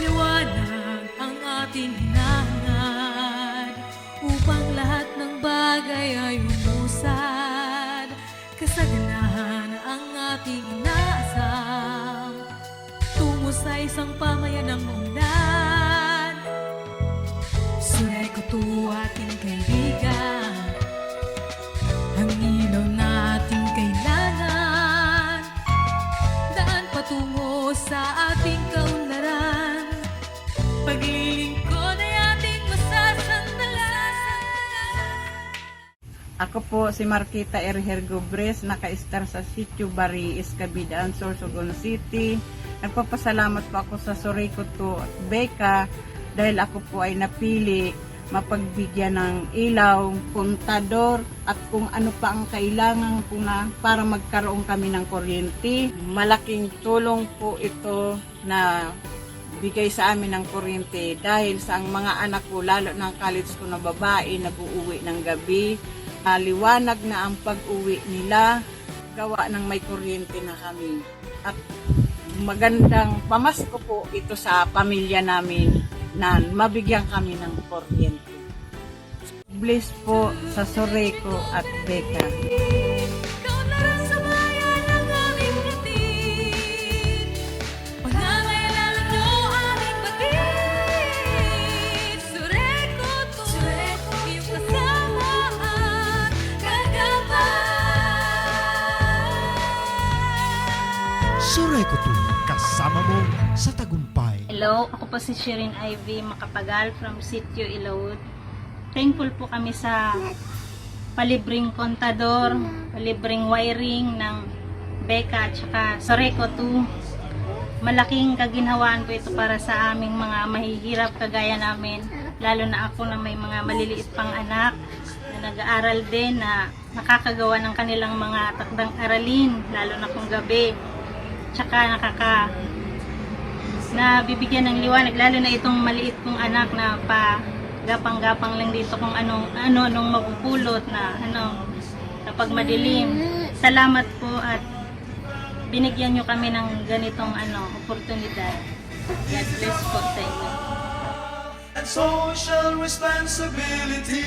Liwanag ang ating hinahangad upang lahat ng bagay ay umusad. Kasaganahan ang ating inaasam tungo sa isang pamayanang undan. Sureko to ating kaibigan, ang ilaw nating kailangan, daan patungo sa ating kaunlaran, paglilingkod ay ating masasandalan. Ako po si Marquita Erher Gobres, naka-star sa Sitio Bari, Escabidaan, Sorsogon City. Nagpapasalamat po ako sa Sureko to at Becca dahil ako po ay napili mapagbigyan ng ilaw, kontador at kung ano pa ang kailangan po na para magkaroon kami ng kuryente. Malaking tulong po ito na bigay sa amin ng kuryente dahil sa ang mga anak ko, lalo ng college ko na babae, nag-uuwi ng gabi. Liwanag na ang pag-uwi nila, gawa ng may kuryente na kami. At magandang pamasko po ito sa pamilya namin na mabigyan kami ng kuryente. Bless po sa Sureko at Becca. Kaunlaran sa bayan ang aming hatid, pangangailangan nyo aming batid. Sureko to, iyong kasama at kagabay. Sureko to, kasama mo sa tagumpay. Hello, ako po si Shirin Ivy Makapagal from Sitio Ilawod. Thankful po kami sa palibreng kontador, palibreng wiring ng Becca at saka Sureko 2. Malaking kaginhawaan po ito para sa aming mga mahihirap kagaya namin, lalo na ako na may mga maliliit pang anak na nag-aaral din na nakakagawa ng kanilang mga takdang aralin, lalo na kung gabi. Tsaka na bibigyan ng liwanag, lalo na itong maliit kong anak na gapang-gapang lang dito kung anong mapupulot na kapag madilim. Salamat po at binigyan nyo kami ng ganitong oportunidad. God bless po sa inyo. And social responsibility.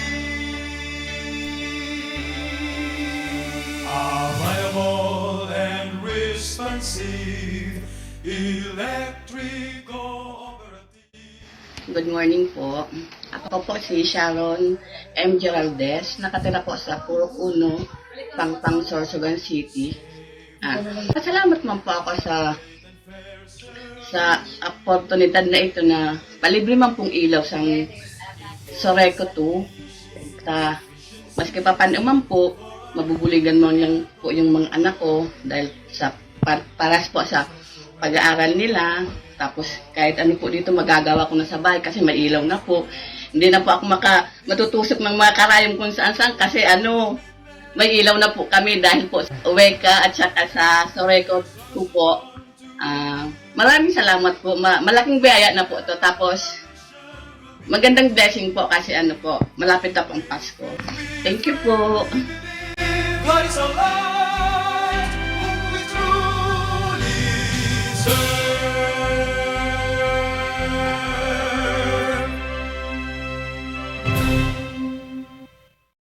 Available and responsive electric cooperative. Good morning po. Ako po si Sharon M. Geraldez. Nakatira po sa Purok 1, Pangpang, Sorsogon City. Pasalamat man po ako sa oportunidad na ito na palibre man pong ilaw sa Sureko 2. Maski pa panuman po, mabubuligan mo lang po yung mga anak ko dahil sa paras po sa pag-aaral nila. Tapos kahit ano po dito magagawa ko na sa bahay kasi may ilaw na po. Hindi na po ako matutusok ng mga karayom kung saan-saan kasi may ilaw na po kami dahil po sa Becca at saka sa Sureko 2 po. Maraming salamat po. Malaking biyaya na po ito. Tapos magandang blessing po kasi malapit na po ang Pasko. Thank you po. God is alive.